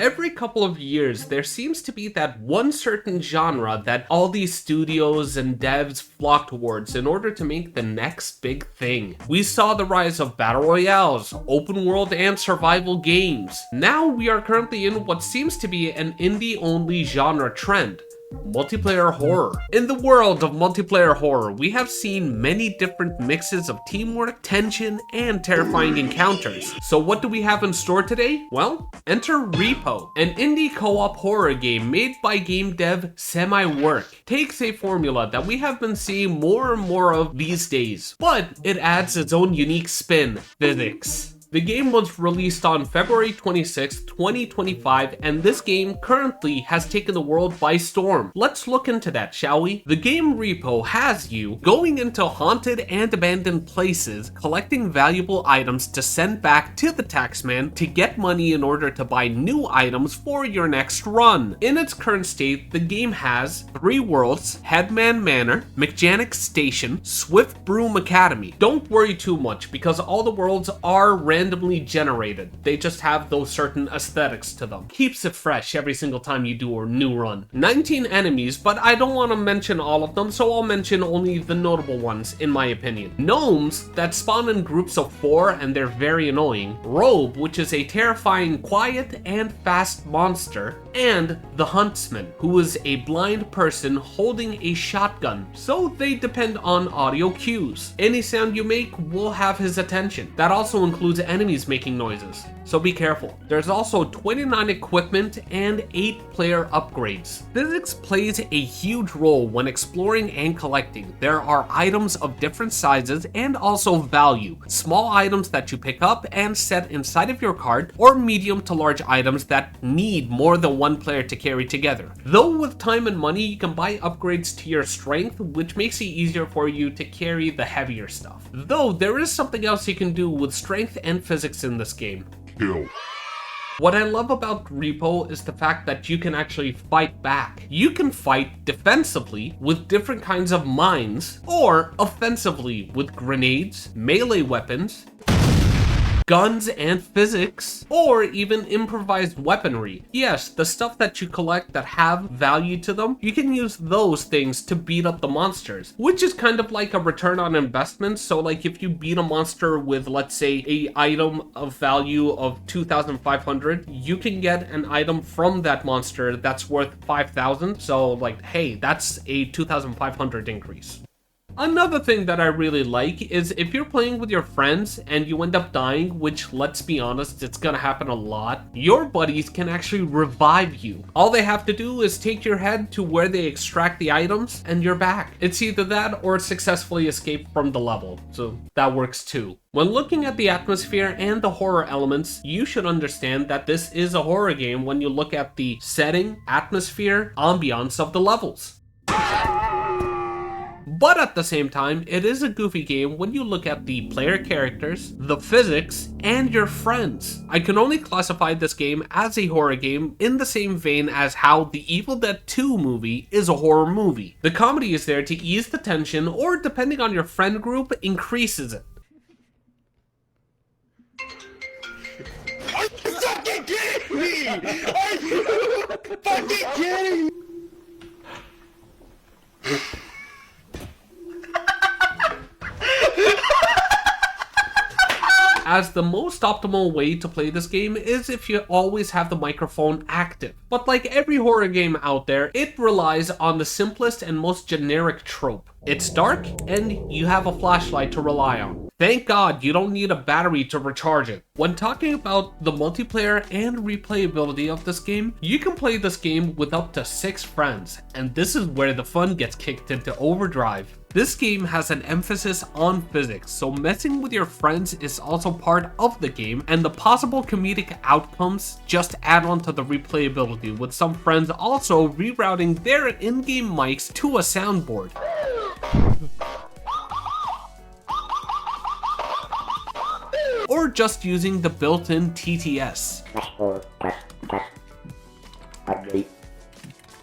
Every couple of years, there seems to be that one certain genre that all these studios and devs flock towards in order to make the next big thing. We saw the rise of battle royales, open world and survival games. Now we are currently in what seems to be an indie-only genre trend. Multiplayer horror. In the world of multiplayer horror, we have seen many different mixes of teamwork, tension, and terrifying encounters. So what do we have in store today? Well, enter R.E.P.O, an indie co-op horror game made by game dev Semi-Work. Takes a formula that we have been seeing more and more of these days, but it adds its own unique spin: physics. The game was released on February 26, 2025, and this game currently has taken the world by storm. Let's look into that, shall we? The game R.E.P.O has you going into haunted and abandoned places, collecting valuable items to send back to the taxman to get money in order to buy new items for your next run. In its current state, the game has 3 worlds: Headman Manor, Mechanic Station, Swift Broom Academy. Don't worry too much because all the worlds are randomly generated. They just have those certain aesthetics to them. Keeps it fresh every single time you do a new run. 19 enemies, but I don't want to mention all of them, so I'll mention only the notable ones in my opinion. Gnomes that spawn in groups of 4 and they're very annoying. Robe, which is a terrifying, quiet, and fast monster. And the Huntsman, who is a blind person holding a shotgun, so they depend on audio cues. Any sound you make will have his attention. That also includes enemies making noises, so be careful. There's also 29 equipment and 8 player upgrades. Physics plays a huge role when exploring and collecting. There are items of different sizes and also value. Small items that you pick up and set inside of your cart, or medium to large items that need more than one player to carry together. Though with time and money, you can buy upgrades to your strength, which makes it easier for you to carry the heavier stuff. Though there is something else you can do with strength and physics in this game. Kill. What I love about R.E.P.O is the fact that you can actually fight back. You can fight defensively with different kinds of mines, or offensively with grenades, melee weapons, guns and physics, or even improvised weaponry. Yes, the stuff that you collect that have value to them, you can use those things to beat up the monsters, which is kind of like a return on investment. So like if you beat a monster with, let's say, a item of value of 2,500, you can get an item from that monster that's worth 5,000. So like, hey, that's a 2,500 increase. Another thing that I really like is if you're playing with your friends and you end up dying, which, let's be honest, it's gonna happen a lot, your buddies can actually revive you. All they have to do is take your head to where they extract the items and you're back. It's either that or successfully escape from the level, so that works too. When looking at the atmosphere and the horror elements, you should understand that this is a horror game when you look at the setting, atmosphere, ambiance of the levels. But at the same time, it is a goofy game when you look at the player characters, the physics, and your friends. I can only classify this game as a horror game in the same vein as how the Evil Dead 2 movie is a horror movie. The comedy is there to ease the tension, or depending on your friend group, increases it. Are you fucking kidding me? Are you fucking kidding me? As the most optimal way to play this game is if you always have the microphone active. But like every horror game out there, it relies on the simplest and most generic trope. It's dark and you have a flashlight to rely on. Thank God you don't need a battery to recharge it. When talking about the multiplayer and replayability of this game, you can play this game with up to 6 friends, and this is where the fun gets kicked into overdrive. This game has an emphasis on physics, so messing with your friends is also part of the game, and the possible comedic outcomes just add on to the replayability, with some friends also rerouting their in-game mics to a soundboard. Or just using the built-in TTS.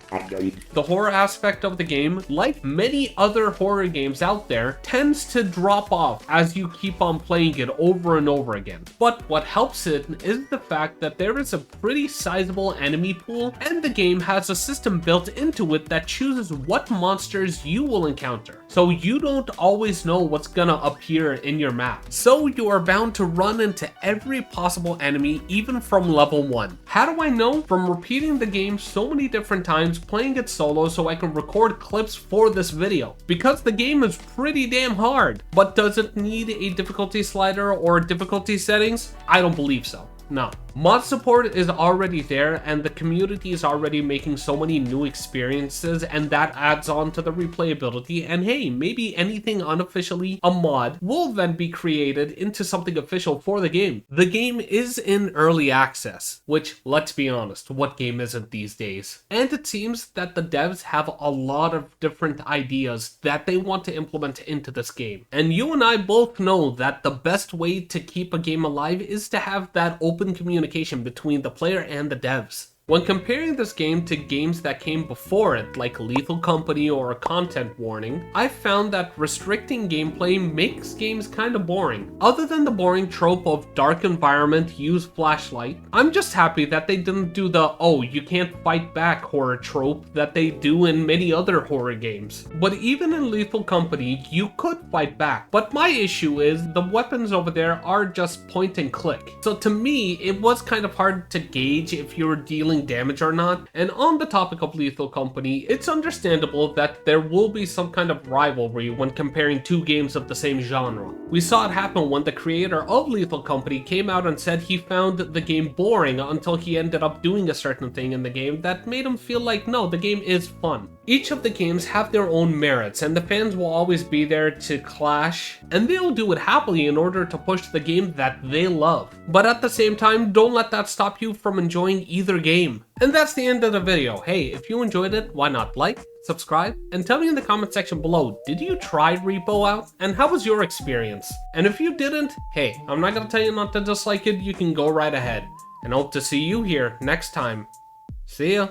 The horror aspect of the game, like many other horror games out there, tends to drop off as you keep on playing it over and over again. But what helps it is the fact that there is a pretty sizable enemy pool, and the game has a system built into it that chooses what monsters you will encounter. So you don't always know what's gonna appear in your map. So you are bound to run into every possible enemy, even from level 1. How do I know? From repeating the game so many different times, playing it solo so I can record clips for this video. Because the game is pretty damn hard. But does it need a difficulty slider or difficulty settings? I don't believe so. No. Mod support is already there, and the community is already making so many new experiences, and that adds on to the replayability. And hey, maybe anything unofficially a mod will then be created into something official for the game. The game is in early access, which, let's be honest, what game isn't these days? And it seems that the devs have a lot of different ideas that they want to implement into this game. And you and I both know that the best way to keep a game alive is to have that open communication between the player and the devs. When comparing this game to games that came before it, like Lethal Company or Content Warning, I found that restricting gameplay makes games kinda boring. Other than the boring trope of dark environment, use flashlight, I'm just happy that they didn't do the "oh, you can't fight back" horror trope that they do in many other horror games. But even in Lethal Company, you could fight back. But my issue is the weapons over there are just point and click. So to me, it was kind of hard to gauge if you were dealing damage or not. And on the topic of Lethal Company, it's understandable that there will be some kind of rivalry when comparing two games of the same genre. We saw it happen when the creator of Lethal Company came out and said he found the game boring until he ended up doing a certain thing in the game that made him feel like, no, the game is fun. Each of the games have their own merits, and the fans will always be there to clash, and they'll do it happily in order to push the game that they love. But at the same time, don't let that stop you from enjoying either game. And that's the end of the video. Hey, if you enjoyed it, why not like, subscribe, and tell me in the comment section below, did you try R.E.P.O out? And how was your experience? And if you didn't, hey, I'm not gonna tell you not to dislike it, you can go right ahead. And hope to see you here next time. See ya.